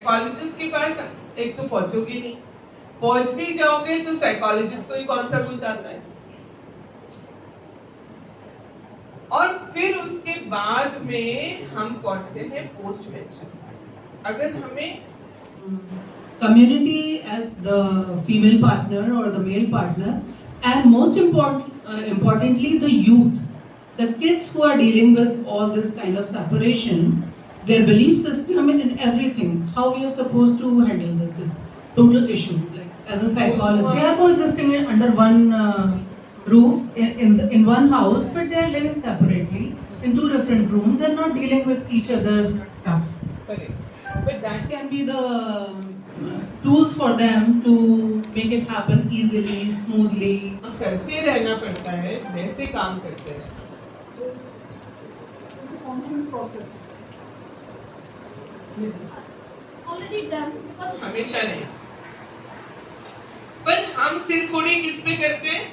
Psychologist के पास एक तो पहुंचोगे नहीं, पहुंच भी जाओगे तो साइकोलॉजिस्ट को ही कौन सा कुछ आता है, और फिर उसके बाद में हम पहुंचते हैं पोस्ट मेंशन। अगर हमें community as the female partner or the male partner, and most importantly the youth, the kids who are dealing with all this kind of separation, their belief system and everything, how we are supposed to handle this is total issue. Like as a psychologist, they are coexisting under one roof in one house, but they are living separately in two different rooms and not dealing with each other's stuff. Correct. But that Can be the tools for them to make it happen easily, smoothly. करते रहना पड़ता है, वैसे काम करते रहना। Constant process. Already done because हमेशा नहीं, पर हम सिर्फ किस पे करते हैं,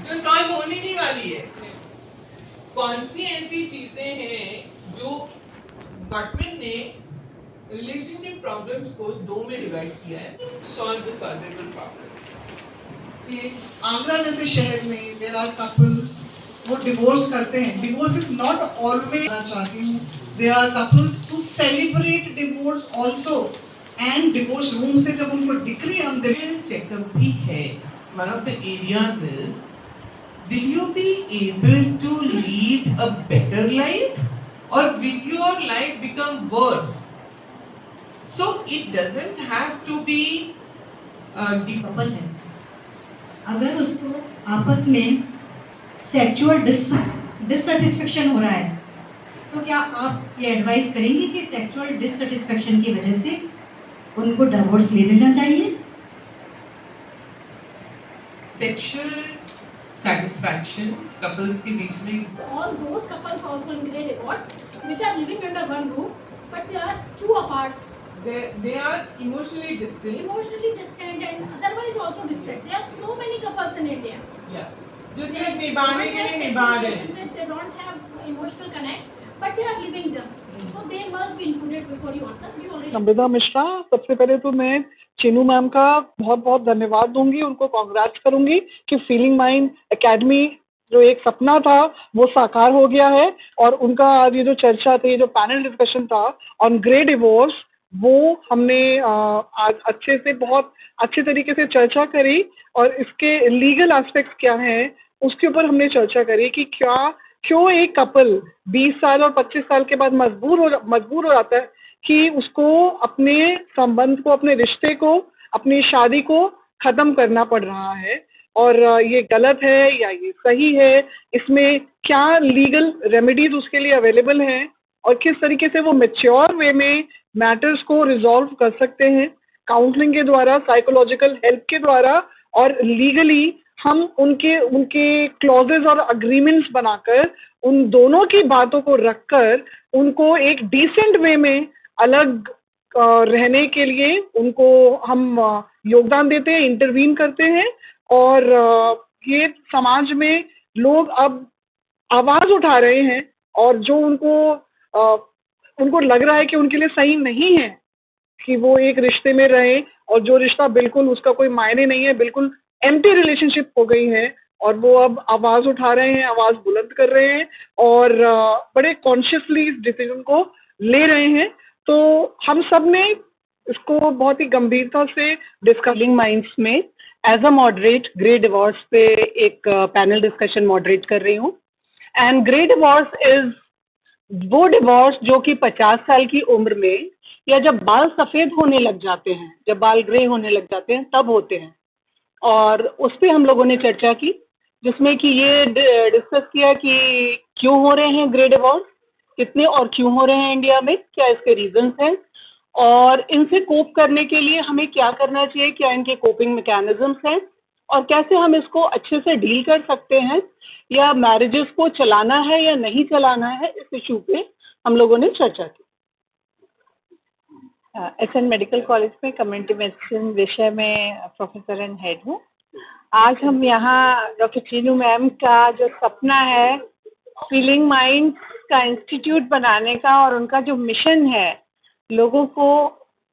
जो सॉल्व होने नहीं वाली है। कौन सी ऐसी चीजें हैं जो गॉटमैन ने रिलेशनशिप प्रॉब्लम्स को दो में डिवाइड किया है, सॉल्व द सॉल्वेबल प्रॉब्लम्स। कि आगरा जैसे शहर में देयर आर कपल्स वो डिवोर्स करते हैं। डिवोर्स इज नॉट ऑलवेज, चाहती हूँ there are couples who celebrate divorce also, and divorce room से जब उनको डिक्री हम दे चेकअप भी है। One of the areas is, will you be able to lead a better life or will your life become worse? So it doesn't have to be couple है, अगर उसको आपस में सेक्सुअल डिससेटिस्फेक्शन हो रहा है, तो क्या आप ये एडवाइस करेंगे कि सेक्सुअल डिससेटिस्फेक्शन की वजह से उनको डिवोर्स ले लेना चाहिए? सेक्सुअल satisfaction couples के बीच में, all those couples also in grey divorce which are living under one roof but they are two apart, they are emotionally distant, and otherwise also distant. There are so many couples in India. Yeah, जो सिर्फ निभाने के लिए निभा रहे हैं, they don't have emotional connect but they are living just, so they must be included before you answer. You already संवेदा Mishra, सबसे पहले तो मैं चीनू मैम का बहुत बहुत धन्यवाद दूंगी, उनको कांग्रेट्स करूंगी कि फीलिंग माइंड एकेडमी जो एक सपना था वो साकार हो गया है, और उनका आज ये जो चर्चा थी, जो पैनल डिस्कशन था ऑन ग्रे डिवोर्स, वो हमने आज अच्छे से, बहुत अच्छे तरीके से चर्चा करी, और इसके लीगल एस्पेक्ट्स क्या हैं उसके ऊपर हमने चर्चा करी कि क्यों एक कपल 20 साल और 25 साल के बाद मजबूर हो जाता है कि उसको अपने संबंध को, अपने रिश्ते को, अपनी शादी को खत्म करना पड़ रहा है, और ये गलत है या ये सही है, इसमें क्या लीगल रेमेडीज उसके लिए अवेलेबल हैं, और किस तरीके से वो मैच्योर वे में मैटर्स को रिजॉल्व कर सकते हैं, काउंसलिंग के द्वारा, साइकोलॉजिकल हेल्प के द्वारा, और लीगली हम उनके क्लॉजेज और अग्रीमेंट्स बनाकर, उन दोनों की बातों को रखकर उनको एक डिसेंट वे में अलग रहने के लिए उनको हम योगदान देते हैं, इंटरवीन करते हैं, और ये समाज में लोग अब आवाज उठा रहे हैं, और जो उनको लग रहा है कि उनके लिए सही नहीं है कि वो एक रिश्ते में रहें, और जो रिश्ता बिल्कुल उसका कोई मायने नहीं है, बिल्कुल एम्प्टी रिलेशनशिप हो गई है, और वो अब आवाज उठा रहे हैं, आवाज बुलंद कर रहे हैं, और बड़े कॉन्शियसली इस डिसीजन को ले रहे हैं। तो हम सब ने इसको बहुत ही गंभीरता से डिस्कसिंग माइंड्स में as a moderate grey divorce पे एक पैनल डिस्कशन मॉडरेट कर रही हूँ। एंड ग्रे डिवोर्स इज वो डिवोर्स जो कि 50 साल की उम्र में, या जब बाल सफ़ेद होने लग जाते हैं, जब बाल ग्रे होने लग जाते हैं, तब होते हैं। और उस पर हम लोगों ने चर्चा की, जिसमें कि ये डिस्कस किया कि क्यों हो रहे हैं ग्रे डिवोर्स, कितने और क्यों हो रहे हैं इंडिया में, क्या इसके रीजंस हैं, और इनसे कोप करने के लिए हमें क्या करना चाहिए, क्या इनके कोपिंग मैकेनिज्म्स हैं, और कैसे हम इसको अच्छे से डील कर सकते हैं, या मैरिजेस को चलाना है या नहीं चलाना है, इस इशू पे हम लोगों ने चर्चा की। एसएन मेडिकल कॉलेज में कम्युनिटी मेडिसिन विषय में प्रोफेसर एंड हेड हूँ। आज हम यहाँ डॉक्टर चीनू मैम का जो सपना है फीलिंग माइंड का इंस्टीट्यूट बनाने का, और उनका जो मिशन है लोगों को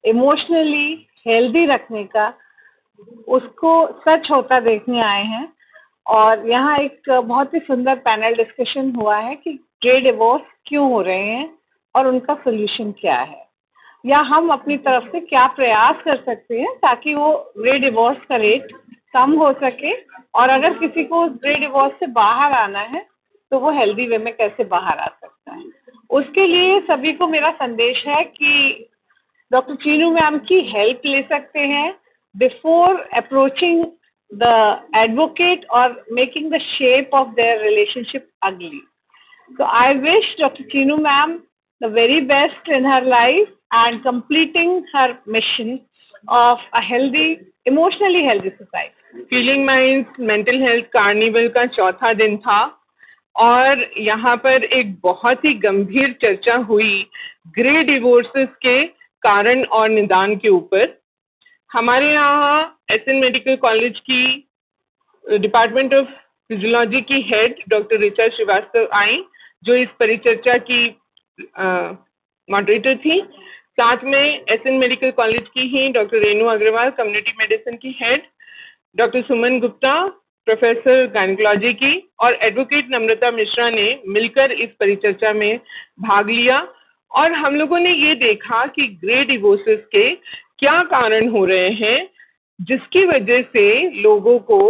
इमोशनली हेल्दी रखने का, उसको सच होता देखने आए हैं। और यहाँ एक बहुत ही सुंदर पैनल डिस्कशन हुआ है कि गे डिवोर्स क्यों हो रहे हैं और उनका सोल्यूशन क्या है, या हम अपनी तरफ से क्या प्रयास कर सकते हैं ताकि वो गे डिवोर्स का रेट कम हो सके, और अगर किसी को गे डिवोर्स से बाहर आना है तो वो हेल्दी वे में कैसे बाहर आ सकता है। उसके लिए सभी को मेरा संदेश है कि डॉक्टर चीनू मैम की हेल्प ले सकते हैं बिफोर अप्रोचिंग द एडवोकेट और making the shape of their relationship अगली। So I wish Dr. Chinu ma'am the very best in her life and completing her mission of a healthy, emotionally healthy society. Feeling minds mental health carnival का चौथा दिन था और यहाँ पर एक बहुत ही गंभीर चर्चा हुई ग्रे डिवोर्सेस के कारण और निदान के ऊपर। हमारे यहाँ एसएन मेडिकल कॉलेज की डिपार्टमेंट ऑफ फिजियोलॉजी की हेड डॉक्टर ऋचा श्रीवास्तव आई, जो इस परिचर्चा की मॉडरेटर थी। साथ में एसएन मेडिकल कॉलेज की ही doctor Renu Agrawal community medicine की head, doctor Suman Gupta professor gynaecology की, और एडवोकेट नम्रता मिश्रा ने मिलकर इस परिचर्चा में भाग लिया। और हम लोगों ने ये देखा कि ग्रे डिवोर्सेस के क्या कारण हो रहे हैं जिसकी वजह से लोगों को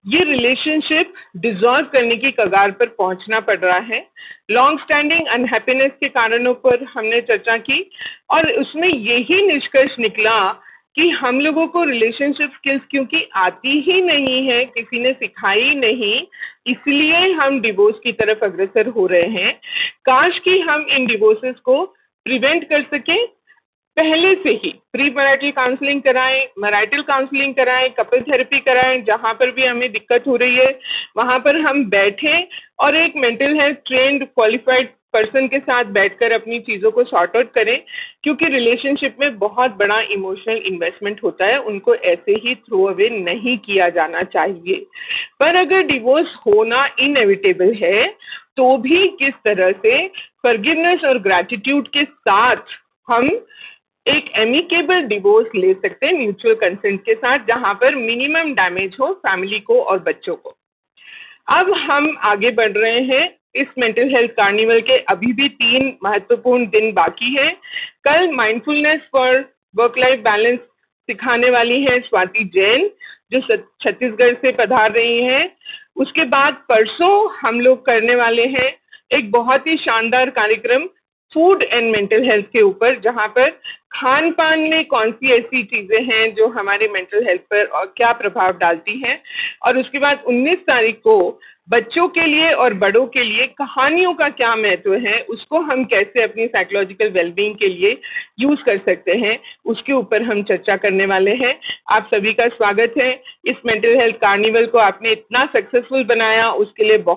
ये रिलेशनशिप डिसॉल्व करने की कगार पर पहुंचना पड़ रहा है। लॉन्ग स्टैंडिंग अनहैप्पीनेस के कारणों पर हमने चर्चा की और उसमें यही निष्कर्ष निकला कि हम लोगों को रिलेशनशिप स्किल्स क्योंकि आती ही नहीं है, किसी ने सिखाई नहीं, इसलिए हम डिवोर्स की तरफ अग्रसर हो रहे हैं। काश कि हम इन डिवोर्सेस को प्रिवेंट कर सकें, पहले से ही प्री मैरिटल काउंसलिंग कराएं, मैरिटल काउंसलिंग कराएं, कपल थेरेपी कराएं। जहां पर भी हमें दिक्कत हो रही है वहां पर हम बैठें और एक mental health trend qualified person के साथ बैठकर अपनी चीज़ों को सॉर्ट आउट करें, क्योंकि रिलेशनशिप में बहुत बड़ा इमोशनल इन्वेस्टमेंट होता है, उनको ऐसे ही थ्रो अवे नहीं किया जाना चाहिए। पर अगर डिवोर्स होना इनएविटेबल है तो भी किस तरह से फॉरगिवनेस और ग्रैटिट्यूड के साथ हम एक एमिकेबल डिवोर्स ले सकते हैं म्यूचुअल कंसेंट के साथ, जहां पर मिनिमम डैमेज हो फैमिली को और बच्चों को। अब हम आगे बढ़ रहे हैं। इस मेंटल हेल्थ कार्निवल के अभी भी 3 महत्वपूर्ण दिन बाकी हैं। कल mindfulness for work life balance सिखाने वाली हैं स्वाति जैन, जो छत्तीसगढ़ से पधार रही हैं। उसके बाद परसों हम लोग करने वाले हैं एक बहुत ही शानदार कार्यक्रम फूड एंड मेंटल हेल्थ के ऊपर, जहां पर खान पान में कौन सी ऐसी चीज़ें हैं जो हमारे मेंटल हेल्थ पर और क्या प्रभाव डालती हैं। और उसके बाद 19 तारीख को बच्चों के लिए और बड़ों के लिए कहानियों का क्या महत्व है, उसको हम कैसे अपनी साइकोलॉजिकल वेलबींग के लिए यूज़ कर सकते हैं, उसके ऊपर हम चर्चा करने वाले हैं। आप सभी का स्वागत है। इस मेंटल हेल्थ कार्निवल को आपने इतना सक्सेसफुल बनाया, उसके लिए बहुत